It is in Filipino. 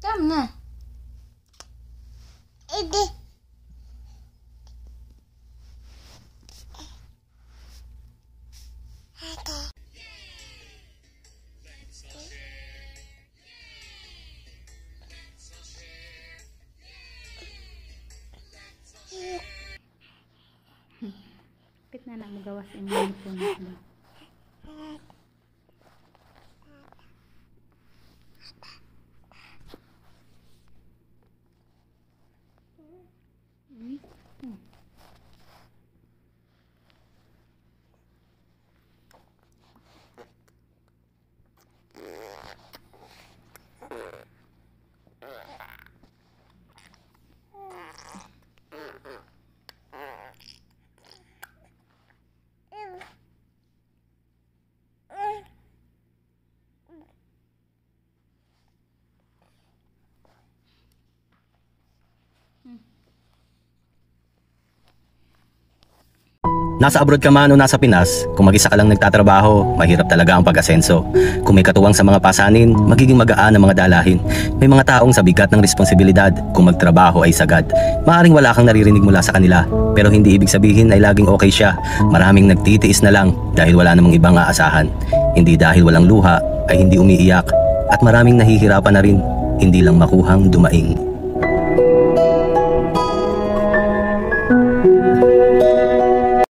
Tama na. Ede. Kapit na magawas yung mga po na. Nasa abroad ka man o nasa Pinas, kung mag-isa ka lang nagtatrabaho, mahirap talaga ang pag-asenso. Kung may katuwang sa mga pasanin, magiging magaan ang mga dalahin. May mga taong sa bigat ng responsibilidad, kung magtrabaho ay sagad. Maaring wala kang naririnig mula sa kanila, pero hindi ibig sabihin ay laging okay siya. Maraming nagtitiis na lang dahil wala namang ibang aasahan. Hindi dahil walang luha ay hindi umiiyak, at maraming nahihirapan na rin, hindi lang makuhang dumaing.